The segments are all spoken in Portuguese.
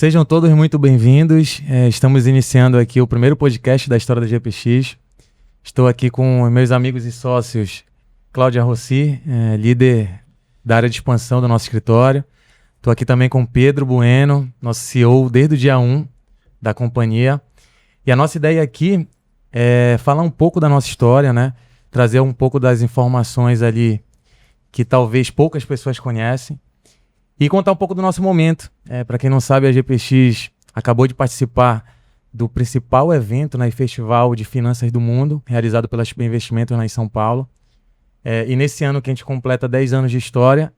Sejam todos muito bem-vindos. Estamos iniciando aqui o primeiro podcast da história da GPX. Estou aqui com meus amigos e sócios Cláudia Rossi, líder da área de expansão do nosso escritório. Estou aqui também com Pedro Bueno, nosso CEO desde o dia 1 da companhia. E a nossa ideia aqui é falar um pouco da nossa história, né? Trazer um pouco das informações ali que talvez poucas pessoas conhecem. E contar um pouco do nosso momento. Para quem não sabe, a GPX acabou de participar do principal evento, né, festival de finanças do mundo, realizado pela XP Investimentos lá em São Paulo. E nesse ano que a gente completa 10 anos de história,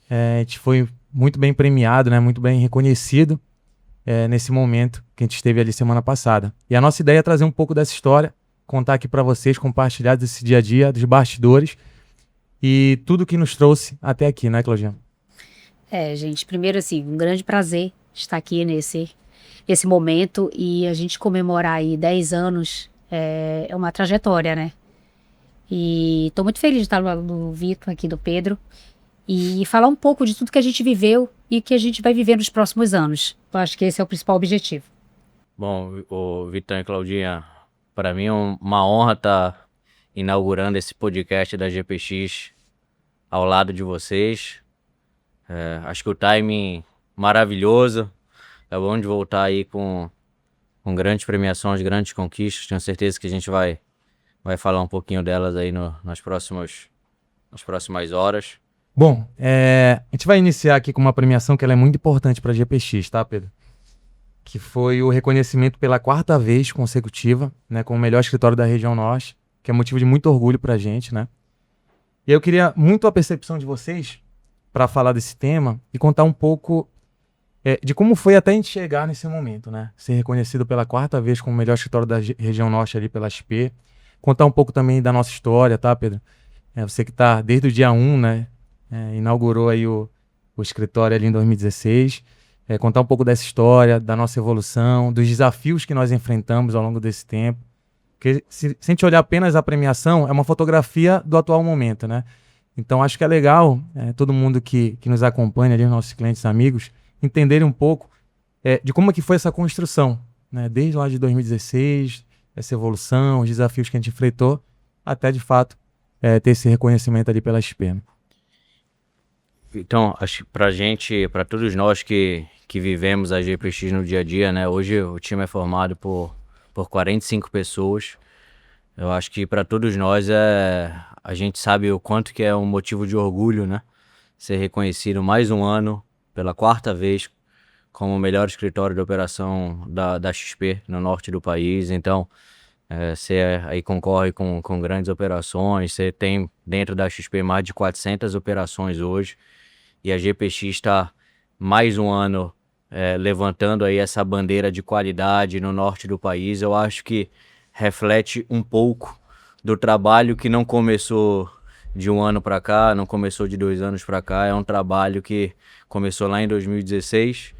a gente foi muito bem premiado, né, muito bem reconhecido nesse momento que a gente esteve ali semana passada. E a nossa ideia é trazer um pouco dessa história, contar aqui para vocês, compartilhar desse dia a dia, dos bastidores e tudo que nos trouxe até aqui, né, Claudinha? Gente, primeiro assim, um grande prazer estar aqui nesse momento e a gente comemorar aí 10 anos é uma trajetória, né? E tô muito feliz de estar do Vitor aqui, do Pedro, e falar um pouco de tudo que a gente viveu e que a gente vai viver nos próximos anos. Eu acho que esse é o principal objetivo. Bom, o Vitor e Claudinha, para mim é uma honra estar inaugurando esse podcast da GPX ao lado de vocês. Acho que o timing maravilhoso, é bom de voltar aí com grandes premiações, grandes conquistas. Tenho certeza que a gente vai falar um pouquinho delas aí nas próximas horas. Bom, a gente vai iniciar aqui com uma premiação que ela é muito importante para a GPX, tá, Pedro? Que foi o reconhecimento pela 4ª vez consecutiva, né, como o melhor escritório da região norte, que é motivo de muito orgulho para a gente, né? E eu queria muito a percepção de vocês para falar desse tema e contar um pouco de como foi até a gente chegar nesse momento, né? Ser reconhecido pela 4ª vez como o melhor escritório da região norte ali pela XP. Contar um pouco também da nossa história, tá, Pedro? Você que está desde o dia 1, né? Inaugurou aí o escritório ali em 2016. Contar um pouco dessa história, da nossa evolução, dos desafios que nós enfrentamos ao longo desse tempo. Porque se a gente olhar apenas a premiação, é uma fotografia do atual momento, né? Então, acho que é legal todo mundo que nos acompanha ali, nossos clientes e amigos, entenderem um pouco de como é que foi essa construção, né? Desde lá de 2016, essa evolução, os desafios que a gente enfrentou, até, de fato, ter esse reconhecimento ali pela XP. Então, acho que pra gente, para todos nós que vivemos a GPX no dia a dia, né? Hoje o time é formado por 45 pessoas. Eu acho que para todos nós a gente sabe o quanto que é um motivo de orgulho, né? Ser reconhecido mais um ano, pela 4ª vez, como o melhor escritório de operação da XP no norte do país. Então, você aí concorre com grandes operações, você tem dentro da XP mais de 400 operações hoje, e a GPX está mais um ano levantando aí essa bandeira de qualidade no norte do país. Eu acho que reflete um pouco do trabalho que não começou de um ano para cá, não começou de 2 anos para cá. É um trabalho que começou lá em 2016,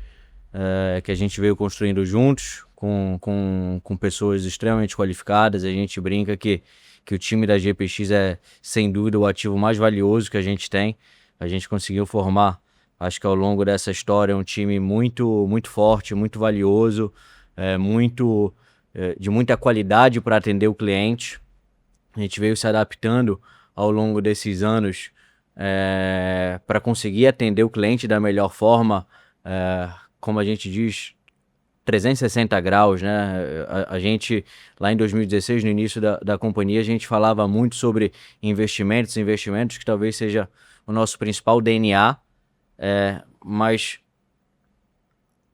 que a gente veio construindo juntos, com pessoas extremamente qualificadas. A gente brinca que o time da GPX é, sem dúvida, o ativo mais valioso que a gente tem. A gente conseguiu formar, acho que ao longo dessa história, um time muito, muito forte, muito valioso, de muita qualidade para atender o cliente. A gente veio se adaptando ao longo desses anos para conseguir atender o cliente da melhor forma, como a gente diz, 360 graus, né? A gente, lá em 2016, no início da companhia, a gente falava muito sobre investimentos, que talvez seja o nosso principal DNA, mas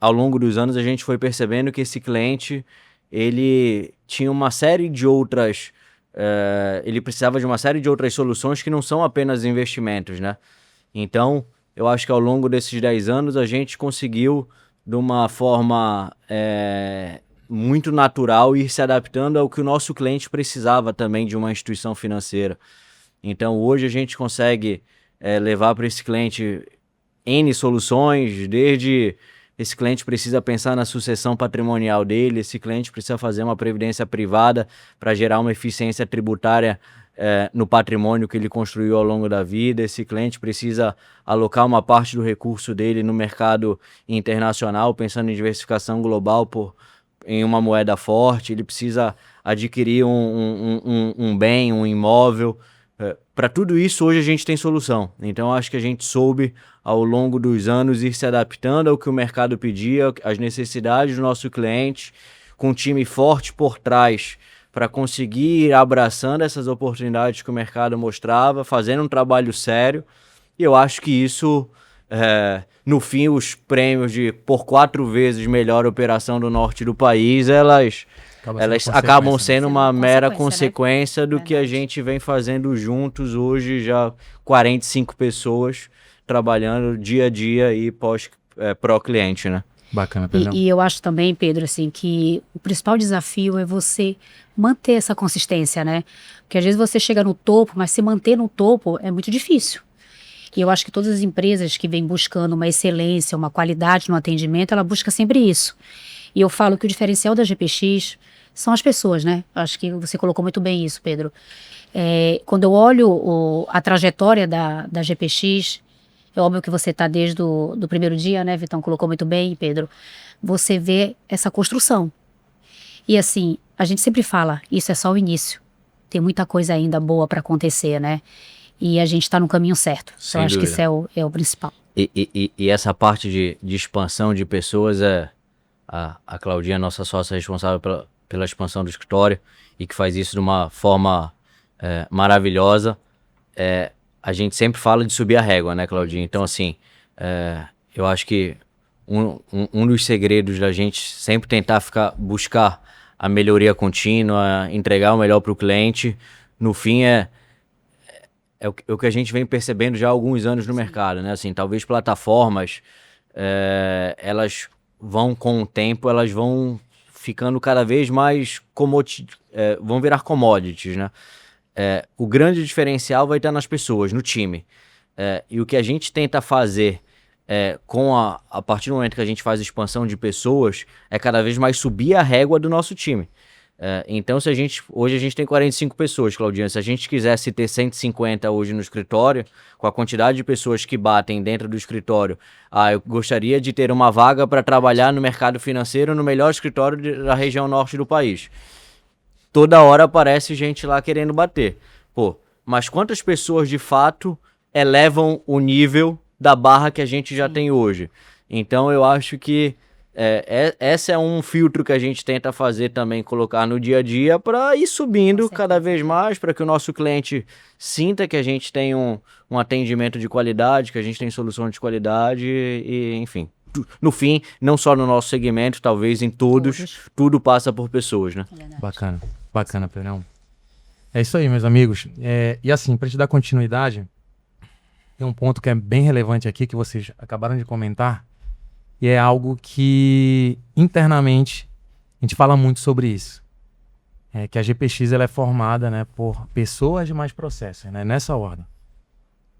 ao longo dos anos a gente foi percebendo que esse cliente, ele tinha uma série de outras, ele precisava de uma série de outras soluções que não são apenas investimentos, né? Então, eu acho que ao longo desses 10 anos a gente conseguiu, de uma forma muito natural, ir se adaptando ao que o nosso cliente precisava também de uma instituição financeira. Então, hoje a gente consegue levar para esse cliente N soluções, desde esse cliente precisa pensar na sucessão patrimonial dele, esse cliente precisa fazer uma previdência privada para gerar uma eficiência tributária no patrimônio que ele construiu ao longo da vida, esse cliente precisa alocar uma parte do recurso dele no mercado internacional, pensando em diversificação global em uma moeda forte, ele precisa adquirir um bem, um imóvel. Para tudo isso, hoje a gente tem solução. Então, acho que a gente soube, ao longo dos anos, ir se adaptando ao que o mercado pedia, às necessidades do nosso cliente, com um time forte por trás, para conseguir ir abraçando essas oportunidades que o mercado mostrava, fazendo um trabalho sério. E eu acho que isso, no fim, os prêmios por 4 vezes melhor operação do norte do país, elas acabam sendo uma mera consequência, né? Do que a gente vem fazendo juntos hoje, já 45 pessoas trabalhando dia a dia e pró-cliente, né? Bacana, Pedrão. E eu acho também, Pedro, assim, que o principal desafio é você manter essa consistência, né? Porque às vezes você chega no topo, mas se manter no topo é muito difícil. E eu acho que todas as empresas que vêm buscando uma excelência, uma qualidade no atendimento, ela busca sempre isso. E eu falo que o diferencial da GPX são as pessoas, né? Acho que você colocou muito bem isso, Pedro. Quando eu olho a trajetória da GPX, é óbvio que você está desde do primeiro dia, né, Vitão? Colocou muito bem, Pedro. Você vê essa construção. E assim, a gente sempre fala, isso é só o início. Tem muita coisa ainda boa para acontecer, né? E a gente está no caminho certo. Sem eu acho dúvida. que isso é o principal. E essa parte de expansão de pessoas, a Claudinha, nossa sócia responsável pela expansão do escritório, e que faz isso de uma forma maravilhosa. A gente sempre fala de subir a régua, né, Claudinha? Então, assim, eu acho que um dos segredos da gente sempre tentar buscar a melhoria contínua, entregar o melhor para o cliente, no fim é o que a gente vem percebendo já há alguns anos no mercado, né? Assim, talvez plataformas, elas vão, com o tempo, elas vão ficando cada vez mais vão virar commodities, né? O grande diferencial vai estar nas pessoas, no time. E o que a gente tenta fazer a partir do momento que a gente faz expansão de pessoas, é cada vez mais subir a régua do nosso time. Então, hoje a gente tem 45 pessoas, Claudinha. Se a gente quisesse ter 150 hoje no escritório, com a quantidade de pessoas que batem dentro do escritório, eu gostaria de ter uma vaga para trabalhar no mercado financeiro no melhor escritório da região norte do país. Toda hora aparece gente lá querendo bater. Mas quantas pessoas de fato elevam o nível da barra que a gente já tem hoje? Então eu acho que esse é um filtro que a gente tenta fazer também, colocar no dia a dia para ir subindo cada vez mais, para que o nosso cliente sinta que a gente tem um atendimento de qualidade, que a gente tem solução de qualidade e enfim. No fim, não só no nosso segmento, talvez em todos, tudo passa por pessoas, né? Bacana, Pedrão. É isso aí, meus amigos. E assim, para te dar continuidade, tem um ponto que é bem relevante aqui, que vocês acabaram de comentar, e é algo que internamente a gente fala muito sobre isso. Que a GPX ela é formada, né, por pessoas e mais processos, né, nessa ordem.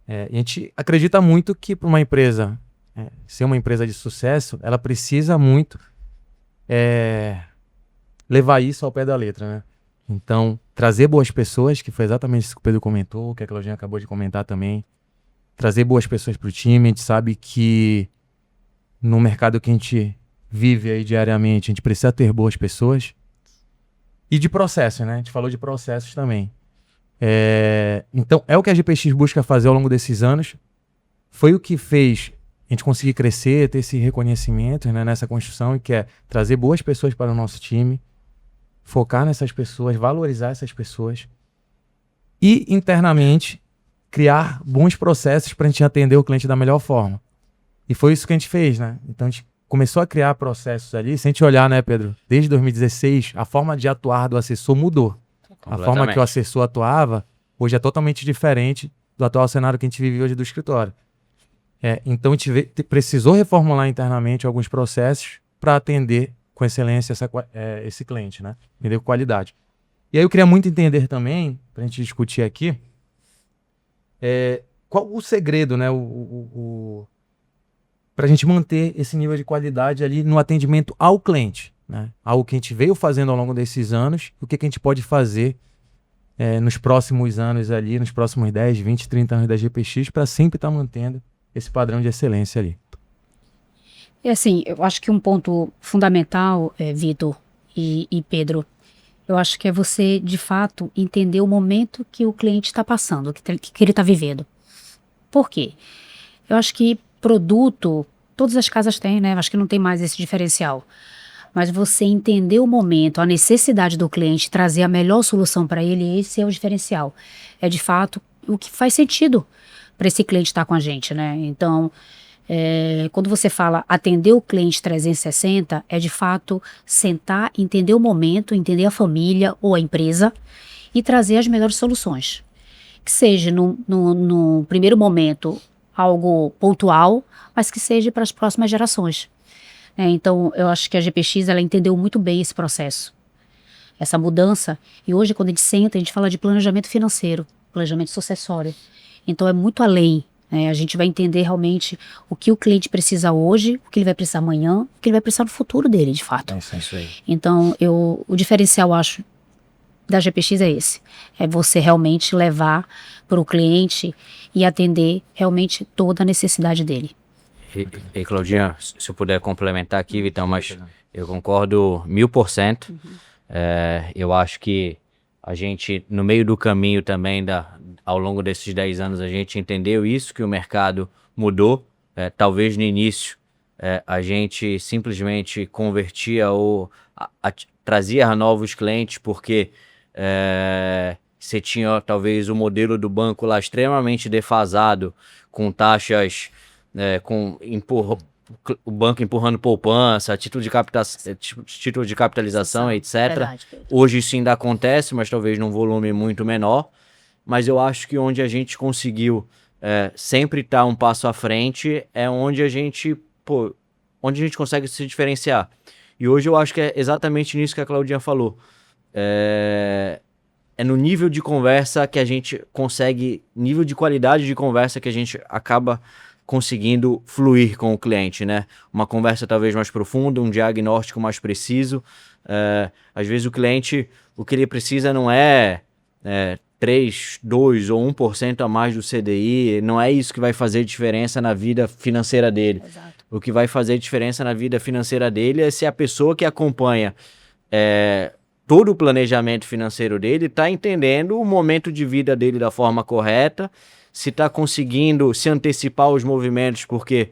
E a gente acredita muito que para uma empresa ser uma empresa de sucesso, ela precisa muito levar isso ao pé da letra, né? Então, trazer boas pessoas, que foi exatamente isso que o Pedro comentou, que a Claudinha acabou de comentar também. Trazer boas pessoas para o time. A gente sabe que no mercado que a gente vive aí diariamente, a gente precisa ter boas pessoas. E de processos, né? A gente falou de processos também. Então, é o que a GPX busca fazer ao longo desses anos. Foi o que fez a gente conseguir crescer, ter esse reconhecimento, né, nessa construção, que é trazer boas pessoas para o nosso time, focar nessas pessoas, valorizar essas pessoas e, internamente, criar bons processos para a gente atender o cliente da melhor forma. E foi isso que a gente fez, né? Então, a gente começou a criar processos ali. Se a gente olhar, né, Pedro, desde 2016, a forma de atuar do assessor mudou. A forma que o assessor atuava hoje é totalmente diferente do atual cenário que a gente vive hoje do escritório. Então, a gente precisou reformular internamente alguns processos para atender com excelência esse cliente, né? Atender com qualidade. E aí eu queria muito entender também, para a gente discutir aqui, qual o segredo, né? Para a gente manter esse nível de qualidade ali no atendimento ao cliente, né? Algo que a gente veio fazendo ao longo desses anos, o que a gente pode fazer nos próximos anos ali, nos próximos 10, 20, 30 anos da GPX, para sempre estar mantendo esse padrão de excelência ali. E assim, eu acho que um ponto fundamental, Vitor e Pedro, eu acho que é você, de fato, entender o momento que o cliente está passando, que ele está vivendo. Por quê? Eu acho que produto, todas as casas têm, né? Eu acho que não tem mais esse diferencial. Mas você entender o momento, a necessidade do cliente, trazer a melhor solução para ele, esse é o diferencial. É, de fato, o que faz sentido para esse cliente estar com a gente, né? Então, quando você fala atender o cliente 360, é de fato sentar, entender o momento, entender a família ou a empresa e trazer as melhores soluções. Que seja no primeiro momento algo pontual, mas que seja para as próximas gerações. Então, eu acho que a GPX ela entendeu muito bem esse processo, essa mudança. E hoje, quando a gente senta, a gente fala de planejamento financeiro, planejamento sucessório. Então, é muito além. A gente vai entender realmente o que o cliente precisa hoje, o que ele vai precisar amanhã, o que ele vai precisar no futuro dele, de fato. É isso aí. Então, o diferencial, acho, da GPX é esse. É você realmente levar para o cliente e atender realmente toda a necessidade dele. E Claudinha, se eu puder complementar aqui, Vitão, mas eu concordo 1000%. Eu acho que a gente, no meio do caminho também, ao longo desses 10 anos, a gente entendeu isso, que o mercado mudou. Talvez no início a gente simplesmente convertia ou trazia novos clientes porque você tinha talvez o modelo do banco lá extremamente defasado, com taxas, o banco empurrando poupança, título de capitalização, etc. Verdade. Hoje isso ainda acontece, mas talvez num volume muito menor. Mas eu acho que onde a gente conseguiu sempre estar um passo à frente é onde a gente consegue se diferenciar. E hoje eu acho que é exatamente nisso que a Claudinha falou. É no nível de conversa que a gente consegue, nível de qualidade de conversa que a gente acaba conseguindo fluir com o cliente, né? Uma conversa talvez mais profunda, um diagnóstico mais preciso. Às vezes o cliente, o que ele precisa não é 3, 2 ou 1% a mais do CDI, não é isso que vai fazer diferença na vida financeira dele. Exato. O que vai fazer diferença na vida financeira dele é se a pessoa que acompanha todo o planejamento financeiro dele está entendendo o momento de vida dele da forma correta, se está conseguindo se antecipar aos movimentos, porque,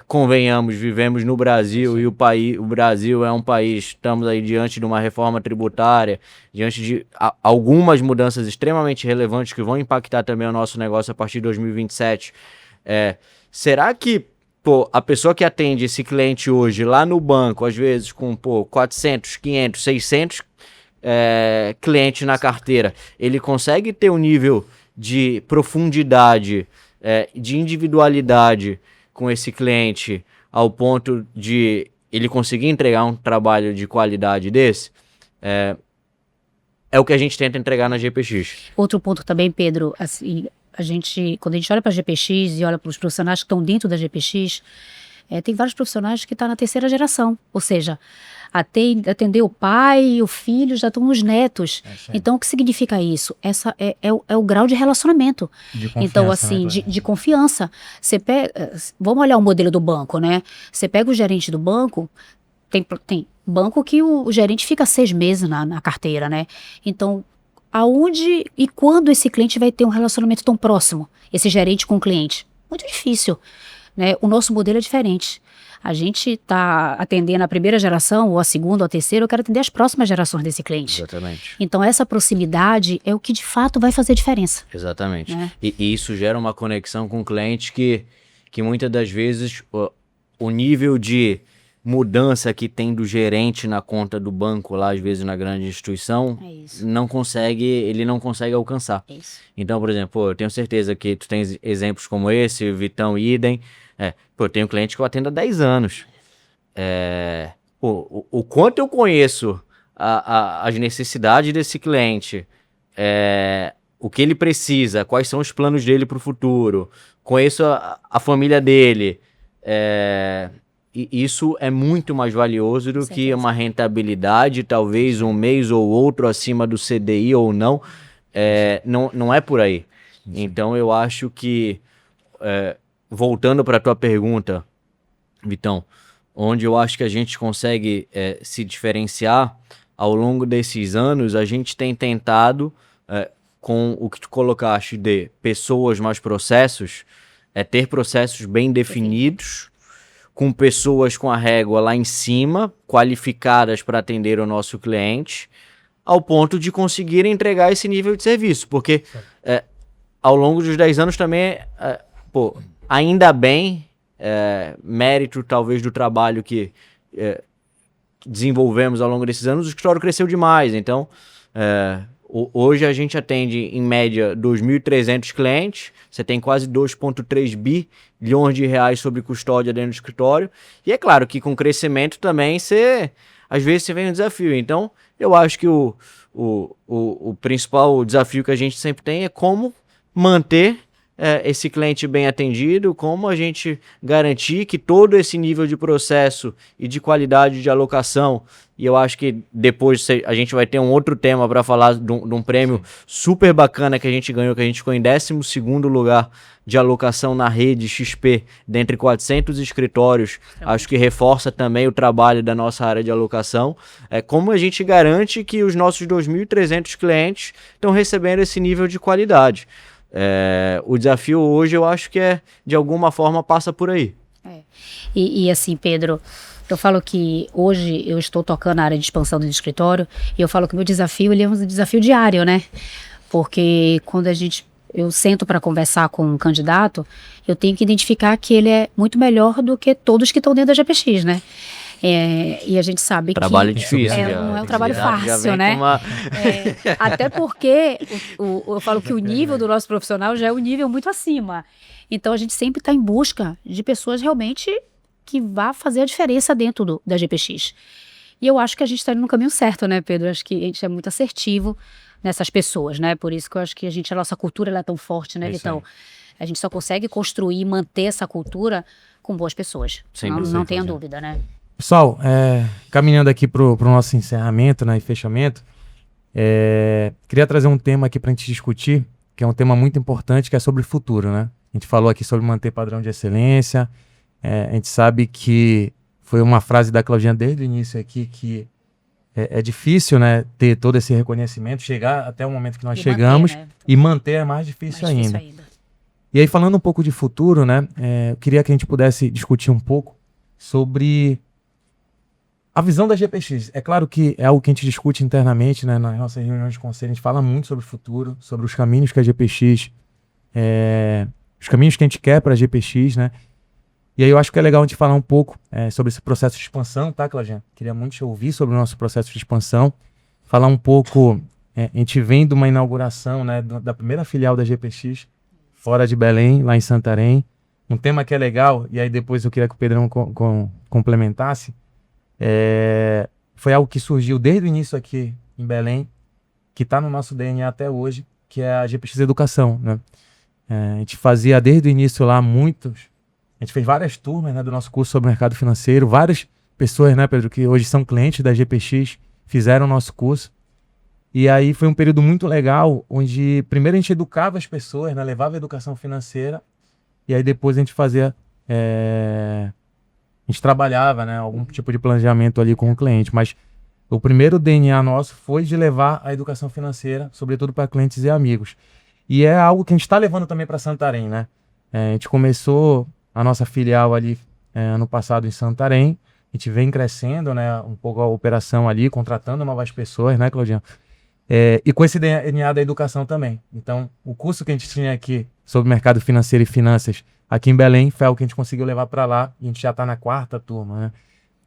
convenhamos, vivemos no Brasil. Sim. E o Brasil é um país, estamos aí diante de uma reforma tributária, diante de algumas mudanças extremamente relevantes que vão impactar também o nosso negócio a partir de 2027. Será que a pessoa que atende esse cliente hoje lá no banco, às vezes com 400, 500, 600 clientes na carteira, ele consegue ter um nível de profundidade, de individualidade com esse cliente ao ponto de ele conseguir entregar um trabalho de qualidade desse? É o que a gente tenta entregar na GPX. Outro ponto também, Pedro, assim, quando a gente olha para a GPX e olha para os profissionais que estão dentro da GPX, tem vários profissionais que estão na terceira geração, ou seja, atender o pai e o filho, já estão os netos. Então, o que significa isso? Essa é o grau de relacionamento. De confiança, então, assim, né, de confiança. Você pega, vamos olhar o modelo do banco, né? Você pega o gerente do banco, tem banco que o gerente fica 6 meses na carteira, né? Então, aonde e quando esse cliente vai ter um relacionamento tão próximo, esse gerente com o cliente? Muito difícil, né? O nosso modelo é diferente. A gente está atendendo a primeira geração, ou a segunda, ou a terceira, eu quero atender as próximas gerações desse cliente. Exatamente. Então, essa proximidade é o que de fato vai fazer diferença. Exatamente. Né? E isso gera uma conexão com o cliente que muitas das vezes o nível de mudança que tem do gerente na conta do banco lá, às vezes na grande instituição, ele não consegue alcançar. Então, por exemplo, eu tenho certeza que tu tens exemplos como esse, Vitão, idem. Eu tenho cliente que eu atendo há 10 anos. O quanto eu conheço as necessidades desse cliente, o que ele precisa, quais são os planos dele para o futuro, conheço a família dele, e isso é muito mais valioso do que uma rentabilidade, talvez um mês ou outro acima do CDI ou não, não é por aí. Então eu acho que, voltando para a tua pergunta, Vitão, onde eu acho que a gente consegue se diferenciar ao longo desses anos, a gente tem tentado, com o que tu colocaste de pessoas mais processos, ter processos bem definidos, com pessoas com a régua lá em cima, qualificadas para atender o nosso cliente, ao ponto de conseguir entregar esse nível de serviço. Porque ao longo dos 10 anos também, ainda bem, mérito talvez do trabalho que desenvolvemos ao longo desses anos, o escritório cresceu demais. Então, hoje a gente atende em média 2.300 clientes, você tem quase 2,3 bilhões de reais sobre custódia dentro do escritório, e é claro que com crescimento também às vezes você vem um desafio. Então eu acho que o principal desafio que a gente sempre tem é como manter esse cliente bem atendido, como a gente garantir que todo esse nível de processo e de qualidade de alocação, e eu acho que depois a gente vai ter um outro tema para falar de um prêmio super bacana que a gente ganhou, que a gente ficou em 12º lugar de alocação na rede XP, dentre 400 escritórios, acho que reforça também o trabalho da nossa área de alocação, como a gente garante que os nossos 2.300 clientes estão recebendo esse nível de qualidade. O desafio hoje eu acho que de alguma forma passa por aí. E assim, Pedro, eu falo que hoje eu estou tocando a área de expansão do escritório e eu falo que o meu desafio ele é um desafio diário, né? Porque quando eu sento para conversar com um candidato, eu tenho que identificar que ele é muito melhor do que todos que estão dentro da GPX, né? E a gente sabe trabalho que difícil, não é um trabalho fácil, né? Até porque eu falo que o nível do nosso profissional já é um nível muito acima. Então a gente sempre está em busca de pessoas realmente que vá fazer a diferença dentro da GPX. E eu acho que a gente está indo no caminho certo, né, Pedro? Acho que a gente é muito assertivo nessas pessoas, né? Por isso que eu acho que a nossa cultura ela é tão forte, né? Então a gente só consegue construir e manter essa cultura com boas pessoas. Não tenha dúvida, né? Pessoal, caminhando aqui pro nosso encerramento, né, e fechamento, queria trazer um tema aqui para a gente discutir, que é um tema muito importante, que é sobre o futuro, né? A gente falou aqui sobre manter padrão de excelência, a gente sabe que foi uma frase da Claudinha desde o início aqui, que é difícil, né, ter todo esse reconhecimento, chegar até o momento que nós chegamos, manter, né? E manter é mais difícil ainda. E aí, falando um pouco de futuro, né, eu queria que a gente pudesse discutir um pouco sobre a visão da GPX. É claro que é algo que a gente discute internamente, né, nas nossas reuniões de conselho, a gente fala muito sobre o futuro, sobre os caminhos que a GPX, os caminhos que a gente quer para a GPX, né, e aí eu acho que é legal a gente falar um pouco sobre esse processo de expansão, tá, Claudinha? Queria muito te ouvir sobre o nosso processo de expansão, falar um pouco, a gente vem de uma inauguração, né, da primeira filial da GPX, fora de Belém, lá em Santarém, um tema que é legal, e aí depois eu queria que o Pedrão complementasse, foi algo que surgiu desde o início aqui em Belém, que está no nosso DNA até hoje, que é a GPX Educação, né? A gente fazia desde o início lá a gente fez várias turmas, né, do nosso curso sobre mercado financeiro, várias pessoas, né, Pedro, que hoje são clientes da GPX, fizeram o nosso curso, e aí foi um período muito legal, onde primeiro a gente educava as pessoas, né, levava a educação financeira, e aí depois a gente fazia, a gente trabalhava, né, algum tipo de planejamento ali com o cliente, mas o primeiro DNA nosso foi de levar a educação financeira, sobretudo para clientes e amigos. E é algo que a gente está levando também para Santarém, né? A gente começou a nossa filial ali ano passado em Santarém, a gente vem crescendo, né, um pouco a operação ali, contratando novas pessoas, né, Claudinha? E com esse DNA da educação também. Então, o curso que a gente tinha aqui sobre mercado financeiro e finanças aqui em Belém foi algo que a gente conseguiu levar para lá, e a gente já está na 4ª turma, né?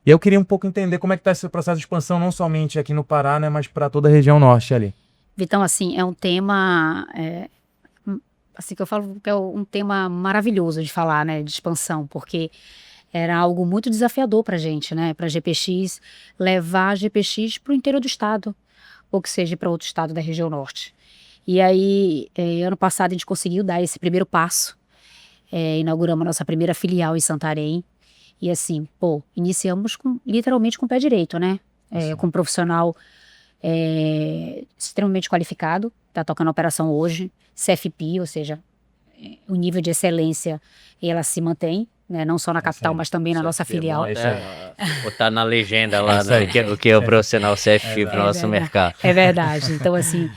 E eu queria um pouco entender como é que está esse processo de expansão, não somente aqui no Pará, né, mas para toda a região norte ali. Vitão, assim, é um tema, assim que eu falo que é um tema maravilhoso de falar, né, de expansão, porque era algo muito desafiador para a gente, né, para a GPX, levar a GPX para o interior do estado, ou que seja para outro estado da região norte. E aí, ano passado a gente conseguiu dar esse primeiro passo, inauguramos a nossa primeira filial em Santarém, e assim, iniciamos literalmente com o pé direito, né, com um profissional extremamente qualificado, está tocando a operação hoje, CFP, ou seja, o nível de excelência, ela se mantém, né? Não só na capital, mas também na nossa filial. Botar na legenda lá, né, o que é o profissional CFP para o nosso mercado. É verdade. Então, assim,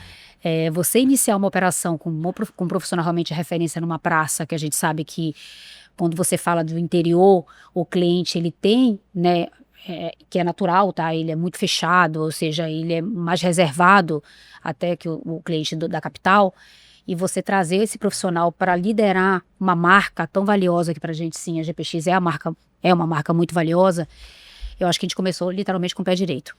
você iniciar uma operação com um profissional realmente de referência numa praça, que a gente sabe que quando você fala do interior, o cliente, ele tem, né, que é natural, tá? Ele é muito fechado, ou seja, ele é mais reservado até que o cliente da capital. E você trazer esse profissional para liderar uma marca tão valiosa que pra gente, sim, a GPX é uma marca muito valiosa, eu acho que a gente começou literalmente com o pé direito.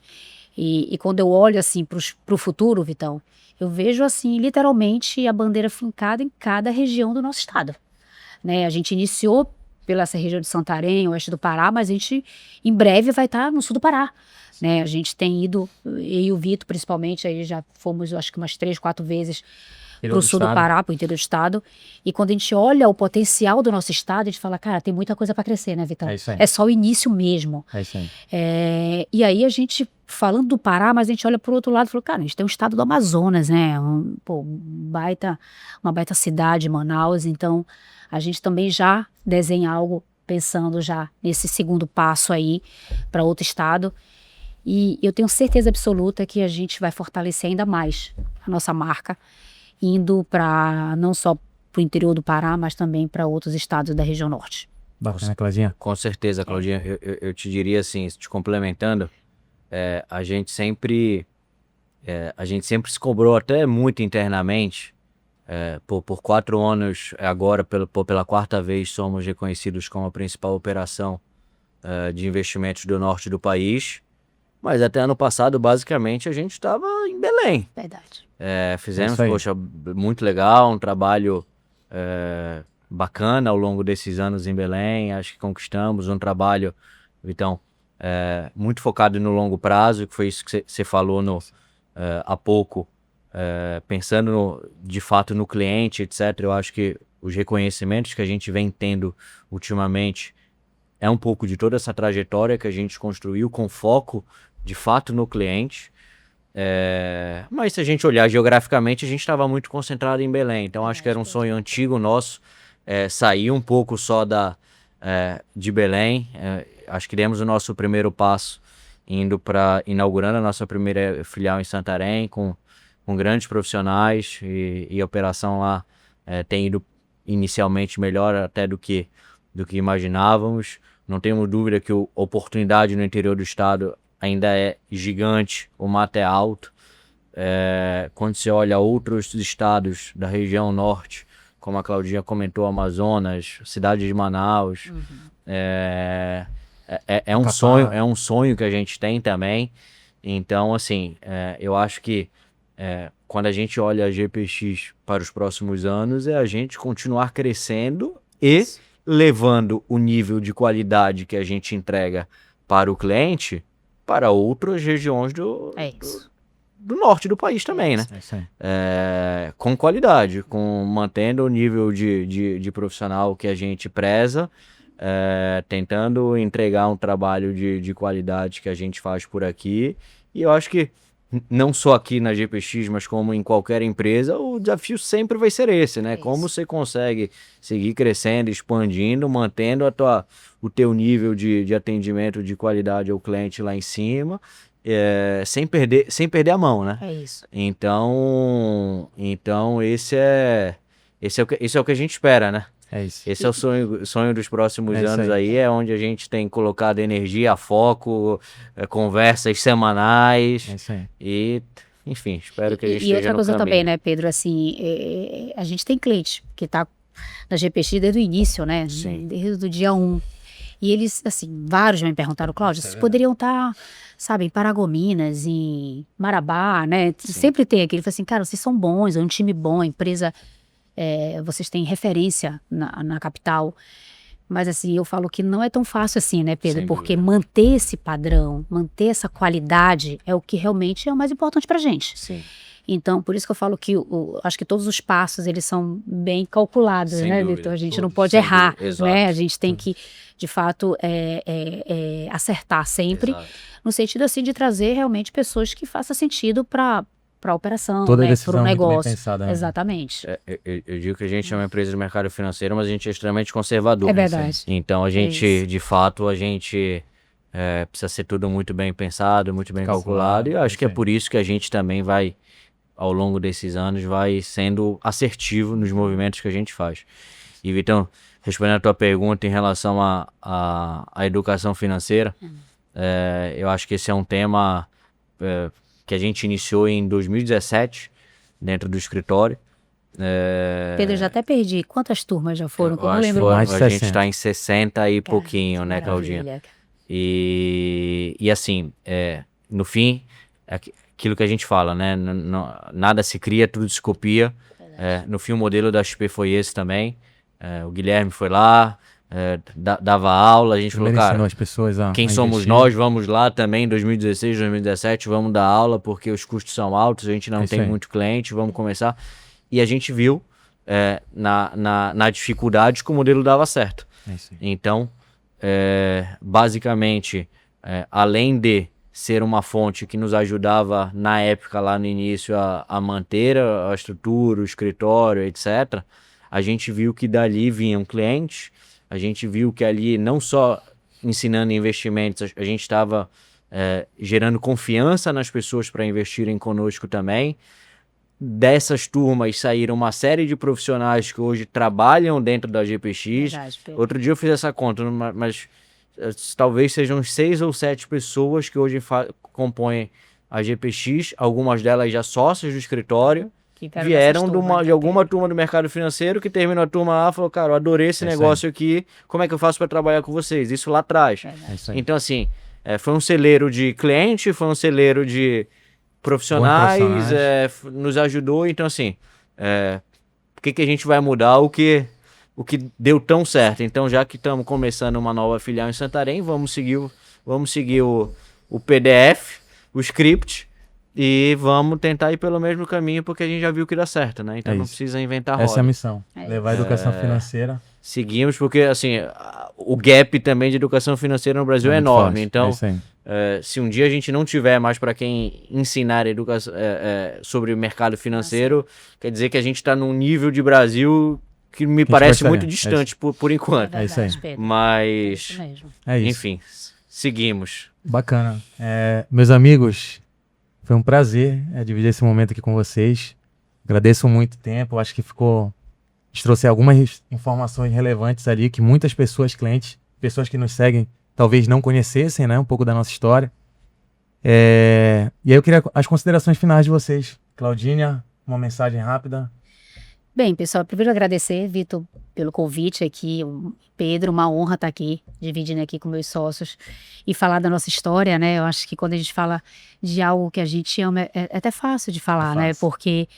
E quando eu olho, assim, pro futuro, Vitão, eu vejo, assim, literalmente a bandeira fincada em cada região do nosso estado, né? A gente iniciou pela essa região de Santarém, oeste do Pará, mas a gente, em breve, vai estar no sul do Pará, né? A gente tem ido, eu e o Vitor, principalmente, aí já fomos, eu acho que umas 3, 4 vezes para o sul do Pará, para o interior do estado. E quando a gente olha o potencial do nosso estado, a gente fala, cara, tem muita coisa para crescer, né, Vitão? É isso aí. É só o início mesmo. É isso aí. E aí a gente, falando do Pará, mas a gente olha para o outro lado e fala, cara, a gente tem um estado do Amazonas, né? Uma baita cidade, Manaus. Então, a gente também já desenha algo pensando já nesse segundo passo aí para outro estado. E eu tenho certeza absoluta que a gente vai fortalecer ainda mais a nossa marca, indo para não só para o interior do Pará, mas também para outros estados da região norte. Bacana, Claudinha. Com certeza, Claudinha. Eu te diria assim, te complementando, a gente sempre se cobrou até muito internamente. Por 4 anos, agora pela 4ª vez, somos reconhecidos como a principal operação de investimentos do norte do país. Mas até ano passado, basicamente, a gente estava em Belém. Verdade. Fizemos, poxa, muito legal, um trabalho bacana ao longo desses anos em Belém. Acho que conquistamos um trabalho, então, muito focado no longo prazo, que foi isso que você falou há pouco, pensando de fato no cliente, etc. Eu acho que os reconhecimentos que a gente vem tendo ultimamente é um pouco de toda essa trajetória que a gente construiu com foco de fato no cliente. Mas se a gente olhar geograficamente, a gente estava muito concentrado em Belém. Então acho que era um sonho antigo nosso sair um pouco só de Belém. Acho que demos o nosso primeiro passo inaugurando a nossa primeira filial em Santarém com grandes profissionais, e a operação lá tem ido inicialmente melhor até do que imaginávamos. Não temos dúvida que a oportunidade no interior do estado ainda é gigante, o mato é alto. Quando você olha outros estados da região norte, como a Claudinha comentou, Amazonas, cidade de Manaus, um sonho que a gente tem também. Então, assim, eu acho que quando a gente olha a GPX para os próximos anos, é a gente continuar crescendo e levando o nível de qualidade que a gente entrega para o cliente para outras regiões do norte do país também, né? Com qualidade, mantendo o nível de profissional que a gente preza, tentando entregar um trabalho de qualidade que a gente faz por aqui. E eu acho que não só aqui na GPX, mas como em qualquer empresa, o desafio sempre vai ser esse, né? Como você consegue seguir crescendo, expandindo, mantendo o teu nível de atendimento de qualidade ao cliente lá em cima, sem perder a mão, né? É isso. Então esse é o que a gente espera, né? É isso. Esse é o sonho dos próximos anos aí, é onde a gente tem colocado energia, foco, conversas semanais. É isso aí. E, enfim, espero que a gente E esteja outra no coisa caminho. também, né, Pedro, assim, a gente tem cliente que tá na GPX desde o início, né? Sim. Desde o dia 1. E eles, assim, vários me perguntaram, Cláudio, vocês poderiam estar, sabe, em Paragominas, em Marabá, né? Sempre tem aquele, assim, cara, vocês são bons, é um time bom, a empresa, vocês têm referência na capital. Mas, assim, eu falo que não é tão fácil assim, né, Pedro? Sem Porque dúvida. manter esse padrão, manter essa qualidade é o que realmente é o mais importante pra gente. Sim. Então, por isso que eu falo que acho que todos os passos, eles são bem calculados, Sem né, dúvida, Vitor? A gente não todos, pode sem errar, dúvida, exato. né? A gente tem que, de fato, acertar sempre, Exato. no sentido, assim, de trazer realmente pessoas que façam sentido para a operação, Toda né, decisão para o muito bem negócio. pensada, né? Exatamente. Eu digo que a gente é uma empresa do mercado financeiro, mas a gente é extremamente conservador. É verdade. Então a gente, isso. de fato, a gente precisa ser tudo muito bem pensado, muito bem Calculado, calculado. E eu acho que é isso aí. por isso que a gente também vai, ao longo desses anos, vai sendo assertivo nos movimentos que a gente faz. E, Vitão, respondendo a tua pergunta em relação à educação financeira, eu acho que esse é um tema que a gente iniciou em 2017, dentro do escritório. Pedro, eu já até perdi. Quantas turmas já foram? Que eu não acho que lembro mais mais. de a gente 60. está em 60 e pouquinho, né, Claudinha? Maravilha. E assim, no fim, aquilo que a gente fala, né? Nada se cria, tudo se copia. No fim, o modelo da XP foi esse também. O Guilherme foi lá, dava aula, a gente Primeiro falou, ensinou cara, as pessoas a quem somos investir. nós? Vamos lá também em 2016, 2017, vamos dar aula porque os custos são altos, a gente não É isso tem aí. muito cliente, vamos começar. E a gente viu na dificuldade que o modelo dava certo. É isso aí. Então, basicamente, além de ser uma fonte que nos ajudava na época, lá no início, a manter a estrutura, o escritório, etc., a gente viu que dali vinham clientes, a gente viu que ali não só ensinando investimentos, a gente estava gerando confiança nas pessoas para investirem conosco também. Dessas turmas saíram uma série de profissionais que hoje trabalham dentro da GPX. Verdade, Pedro. Outro dia eu fiz essa conta, mas talvez sejam 6 ou 7 pessoas que hoje compõem a GPX, algumas delas já sócias do escritório, Que vieram vieram dessas de turmas, né, alguma Pedro? turma do mercado financeiro que terminou a turma A e falou, cara, eu adorei esse É isso negócio aqui, como é que eu faço para trabalhar com vocês? Isso lá atrás. Verdade. É isso aí. Então, assim, foi um celeiro de cliente, foi um celeiro de profissionais, Bons profissionais. nos ajudou. Então, assim, por que a gente vai mudar o que deu tão certo? Então, já que estamos começando uma nova filial em Santarém, vamos seguir o PDF, o script, e vamos tentar ir pelo mesmo caminho, porque a gente já viu que dá certo, né? Então É não isso. precisa inventar Essa é a roda. missão. É Levar a educação financeira. Seguimos, porque, assim, o gap também de educação financeira no Brasil é muito enorme. forte. Então, É isso aí. se um dia a gente não tiver mais para quem ensinar educação, sobre o mercado financeiro, quer dizer que a gente está num nível de Brasil que me gente parece gostaria. muito distante por enquanto. É isso aí. verdade, Pedro. É Mas, isso mesmo. É isso. enfim, seguimos. Bacana. Meus amigos, foi um prazer dividir esse momento aqui com vocês. Agradeço muito o tempo. Acho que a gente trouxe algumas informações relevantes ali que muitas pessoas, clientes, pessoas que nos seguem, talvez não conhecessem, né, um pouco da nossa história. E aí eu queria as considerações finais de vocês. Claudinha, uma mensagem rápida. Bem, pessoal, primeiro agradecer, Vitor, pelo convite aqui. Pedro, uma honra estar aqui, dividindo aqui com meus sócios e falar da nossa história, né? Eu acho que quando a gente fala de algo que a gente ama, é até fácil de falar, né? fácil. Porque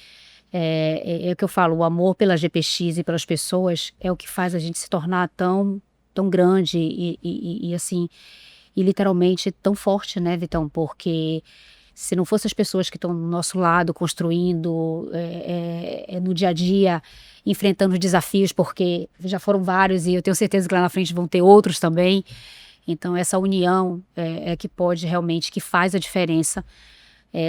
é o que eu falo, o amor pela GPX e pelas pessoas é o que faz a gente se tornar tão grande e assim, e literalmente tão forte, né, Vitão? Porque se não fossem as pessoas que estão do nosso lado, construindo, no dia a dia, enfrentando os desafios, porque já foram vários e eu tenho certeza que lá na frente vão ter outros também. Então, essa união é que pode realmente, que faz a diferença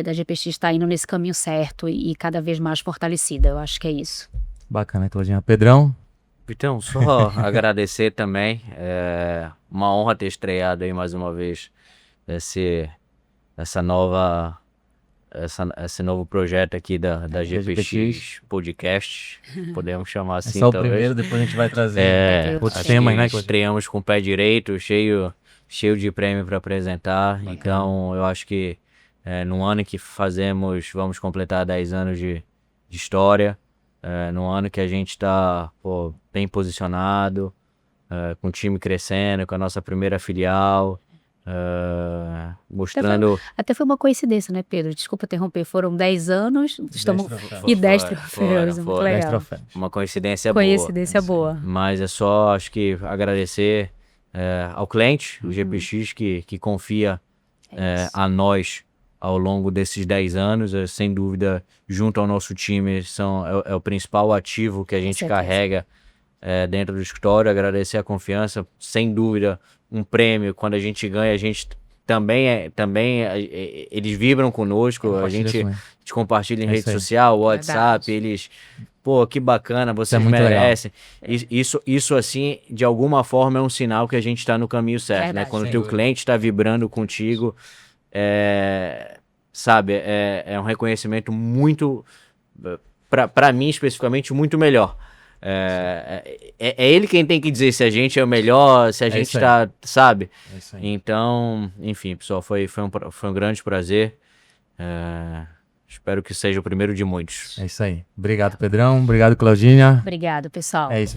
da GPX estar indo nesse caminho certo e cada vez mais fortalecida. Eu acho que é isso. Bacana, Claudinha. Pedrão, Então, só agradecer também. Uma honra ter estreado aí mais uma vez esse novo projeto aqui da GPX Podcast, podemos chamar é assim, só o talvez. primeiro, depois a gente vai trazer outros Acho temas, que né, Claudinha? estreamos com o pé direito, cheio de prêmio para apresentar. Bacana. Então, eu acho que num ano que vamos completar 10 anos de história, num ano que a gente está bem posicionado, com o time crescendo, com a nossa primeira filial, mostrando... Até foi uma coincidência, né, Pedro? Desculpa interromper, foram 10 anos, estamos... troféus. E 10 Foram, troféus, muito foram. 10 legal. troféus. Uma coincidência Coincidência boa. boa. Mas é só, acho que, agradecer ao cliente, o GPX, que confia a nós ao longo desses 10 anos. Sem dúvida, junto ao nosso time, é o principal ativo que a gente certeza. carrega dentro do escritório. Agradecer a confiança, sem dúvida, um prêmio, quando a gente ganha, a gente eles vibram conosco, a Compartilha gente, com a ele. gente compartilha em É rede isso aí. social, WhatsApp, Verdade. eles, pô, que bacana, vocês muito legal. merecem. Isso, assim, de alguma forma é um sinal que a gente está no caminho certo, né? Verdade. Quando o Sem teu dúvida. cliente está vibrando contigo, sabe, é um reconhecimento muito, para mim especificamente, muito melhor. É ele quem tem que dizer se a gente é o melhor, se a gente isso aí. tá, sabe? É isso aí. Então, enfim, pessoal, foi um grande prazer. Espero que seja o primeiro de muitos. É isso aí. Obrigado, Pedrão. Obrigado, Claudinha. Obrigado, pessoal. É isso.